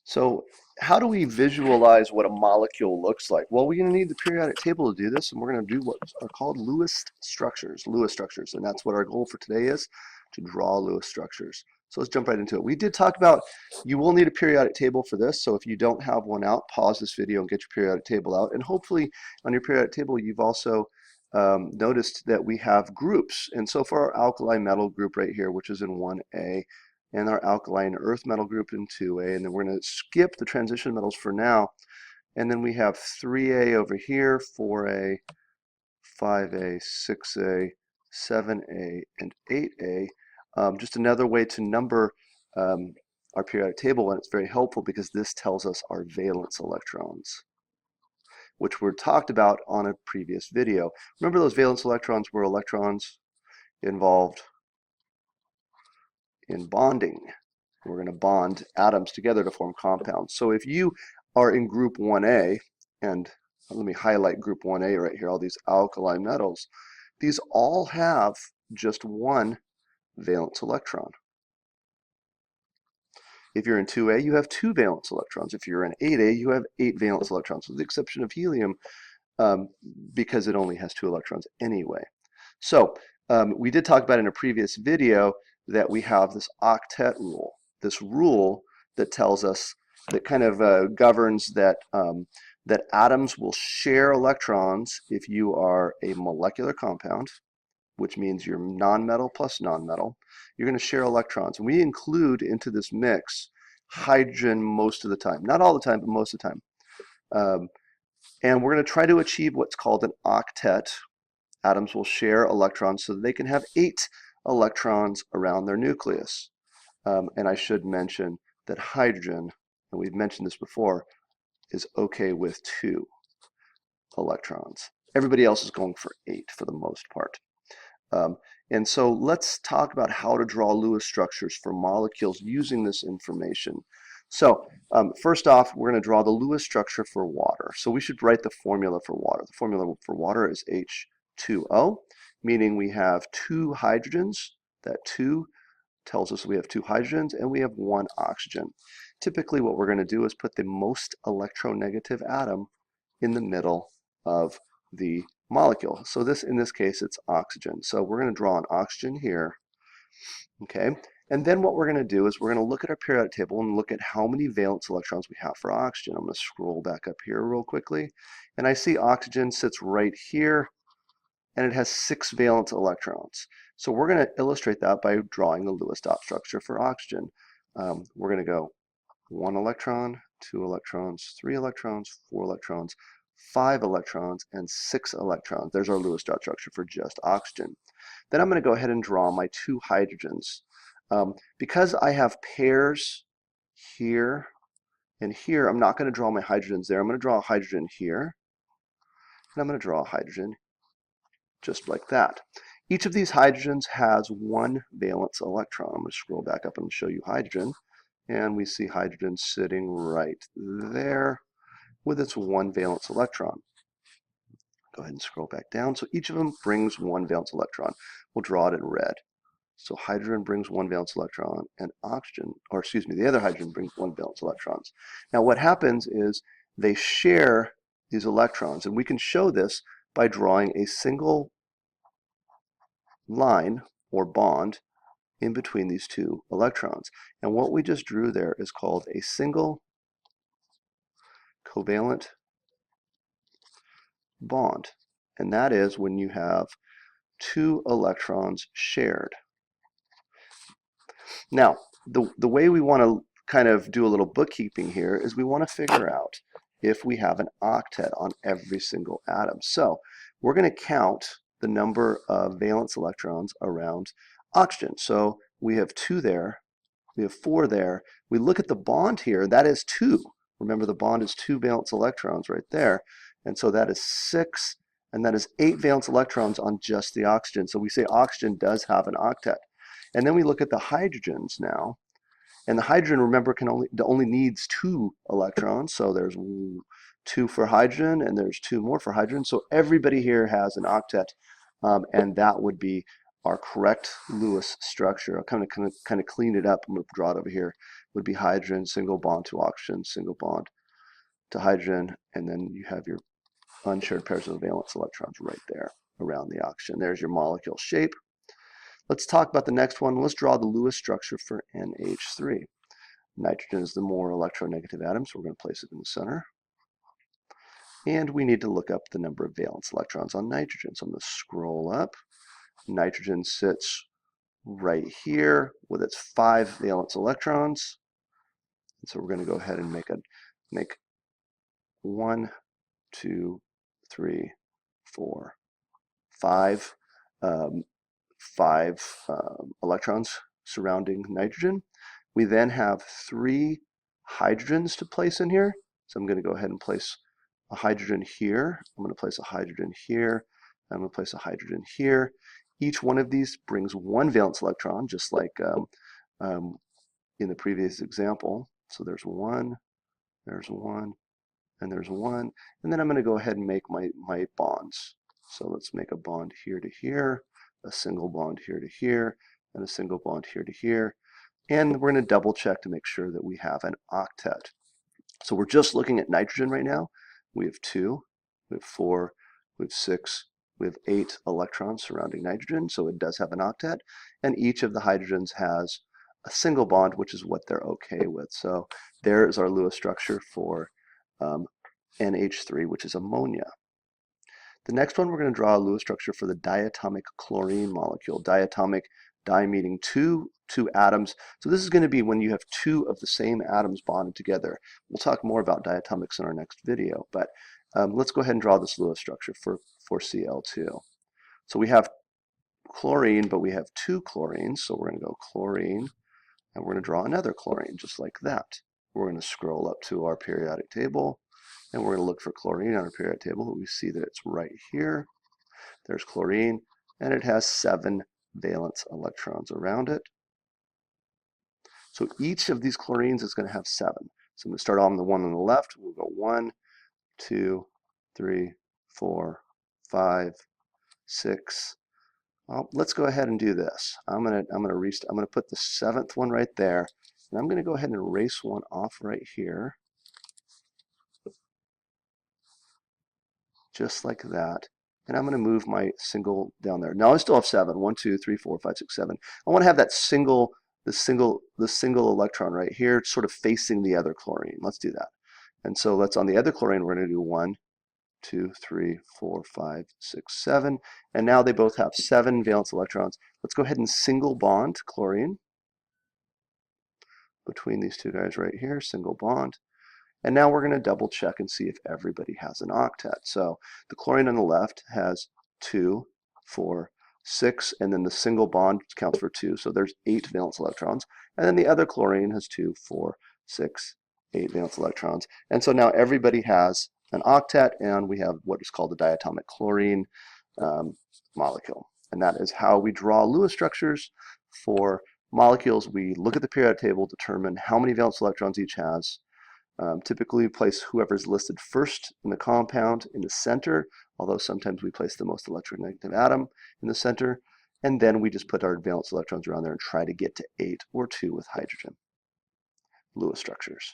So how do we visualize what a molecule looks like? Well, we're going to need the periodic table to do this, and we're going to do what are called Lewis structures, and that's what our goal for today is, to draw Lewis structures. So let's jump right into it. We did talk about you will need a periodic table for this, so if you don't have one out, pause this video and get your periodic table out. And hopefully on your periodic table, you've also noticed that we have groups. And so for our alkali metal group right here, which is in 1A, and our alkaline earth metal group in 2A, and then we're going to skip the transition metals for now, and then we have 3A over here, 4A, 5A, 6A, 7A, and 8A. Just another way to number our periodic table, and it's very helpful because this tells us our valence electrons, which were talked about on a previous video. Remember, those valence electrons were electrons involved in bonding. We're going to bond atoms together to form compounds. So if you are in group 1A, and let me highlight group 1A right here, all these alkali metals, these all have just one valence electron. If you're in 2A, you have two valence electrons. If you're in 8A, you have 8 valence electrons, with the exception of helium, because it only has 2 electrons anyway. So we did talk about in a previous video that we have this octet rule, this rule that tells us, that kind of governs that that atoms will share electrons if you are a molecular compound, which means you're nonmetal plus nonmetal. You're going to share electrons, and we include into this mix hydrogen most of the time, not all the time, but most of the time. And we're going to try to achieve what's called an octet. Atoms will share electrons so that they can have 8 electrons around their nucleus. And I should mention that hydrogen, and we've mentioned this before, is okay with 2 electrons. Everybody else is going for 8 for the most part. And so let's talk about how to draw Lewis structures for molecules using this information. So first off, we're going to draw the Lewis structure for water. So we should write the formula for water. The formula for water is H2O, meaning we have 2 hydrogens. That 2 tells us we have 2 hydrogens and we have 1 oxygen. Typically what we're going to do is put the most electronegative atom in the middle of the molecule. So in this case, it's oxygen. So we're going to draw an oxygen here, okay? And then what we're going to do is we're going to look at our periodic table and look at how many valence electrons we have for oxygen. I'm going to scroll back up here real quickly, and I see oxygen sits right here, and it has 6 valence electrons. So we're going to illustrate that by drawing the Lewis dot structure for oxygen. We're going to go 1 electron, 2 electrons, 3 electrons, 4 electrons, 5 electrons, and 6 electrons. There's our Lewis dot structure for just oxygen. Then I'm going to go ahead and draw my 2 hydrogens. Because I have pairs here and here, I'm not going to draw my hydrogens there. I'm going to draw a hydrogen here, and I'm going to draw a hydrogen just like that. Each of these hydrogens has 1 valence electron. I'm going to scroll back up and show you hydrogen, and we see hydrogen sitting right there with its 1 valence electron. Go ahead and scroll back down. So each of them brings 1 valence electron. We'll draw it in red. So hydrogen brings 1 valence electron, and oxygen, or excuse me, the other hydrogen brings 1 valence electrons. Now what happens is they share these electrons, and we can show this by drawing a single line or bond in between these 2 electrons. And what we just drew there is called a single covalent bond. And that is when you have 2 electrons shared. Now, the way we want to kind of do a little bookkeeping here is we want to figure out if we have an octet on every single atom. So we're going to count the number of valence electrons around oxygen. So we have 2 there, we have 4 there. We look at the bond here, that is 2. Remember, the bond is 2 valence electrons right there. And so that is 6, and that is 8 valence electrons on just the oxygen. So we say oxygen does have an octet. And then we look at the hydrogens now. And the hydrogen, remember, only needs 2 electrons. So there's 2 for hydrogen, and there's 2 more for hydrogen. So everybody here has an octet, and that would be our correct Lewis structure. I'll kind of clean it up. I'm going to draw it over here. would be hydrogen, single bond to oxygen, single bond to hydrogen, and then you have your unshared pairs of valence electrons right there around the oxygen. There's your molecule shape. Let's talk about the next one. Let's draw the Lewis structure for NH3. Nitrogen is the more electronegative atom, so we're going to place it in the center. And we need to look up the number of valence electrons on nitrogen. So I'm going to scroll up. Nitrogen sits right here with its 5 valence electrons. And so we're going to go ahead and make 1, 2, 3, 4, 5, 5 electrons surrounding nitrogen. We then have 3 hydrogens to place in here. So I'm going to go ahead and place a hydrogen here. I'm going to place a hydrogen here. I'm going to place a hydrogen here. Each one of these brings 1 valence electron, just like in the previous example. So there's 1, there's 1, and there's 1. And then I'm going to go ahead and make my bonds. So let's make a bond here to here, a single bond here to here, and a single bond here to here. And we're going to double check to make sure that we have an octet. So we're just looking at nitrogen right now. We have 2, we have 4, we have 6, we have 8 electrons surrounding nitrogen, so it does have an octet. And each of the hydrogens has a single bond, which is what they're okay with. So there is our Lewis structure for NH3, which is ammonia. The next one, we're going to draw a Lewis structure for the diatomic chlorine molecule. Diatomic, di meaning two atoms. So this is going to be when you have 2 of the same atoms bonded together. We'll talk more about diatomics in our next video, but let's go ahead and draw this Lewis structure for Cl2. So we have chlorine, but we have 2 chlorines. So we're going to go chlorine, and we're going to draw another chlorine, just like that. We're going to scroll up to our periodic table, and we're going to look for chlorine on our periodic table. We see that it's right here. There's chlorine, and it has 7 valence electrons around it. So each of these chlorines is going to have 7. So I'm going to start on the one on the left. We'll go 1, 2, 3, 4, 5, 6. Well, let's go ahead and do this. I'm going to put the 7th one right there, and I'm going to go ahead and erase one off right here, just like that. And I'm going to move my single down there. Now I still have 7. 1, 2, 3, 4, 5, 6, 7. I want to have that single electron right here, sort of facing the other chlorine. Let's do that. And so let's, on the other chlorine, we're going to do 1, 2, 3, 4, 5, 6, 7. And now they both have 7 valence electrons. Let's go ahead and single bond chlorine between these 2 guys right here, single bond. And now we're going to double check and see if everybody has an octet. So the chlorine on the left has 2, 4, 6, and then the single bond counts for 2. So there's 8 valence electrons. And then the other chlorine has 2, 4, 6, 8 valence electrons. And so now everybody has an octet, and we have what is called the diatomic chlorine molecule. And that is how we draw Lewis structures for molecules. We look at the periodic table, determine how many valence electrons each has. Typically, we place whoever's listed first in the compound in the center, although sometimes we place the most electronegative atom in the center, and then we just put our valence electrons around there and try to get to 8 or 2 with hydrogen. Lewis structures.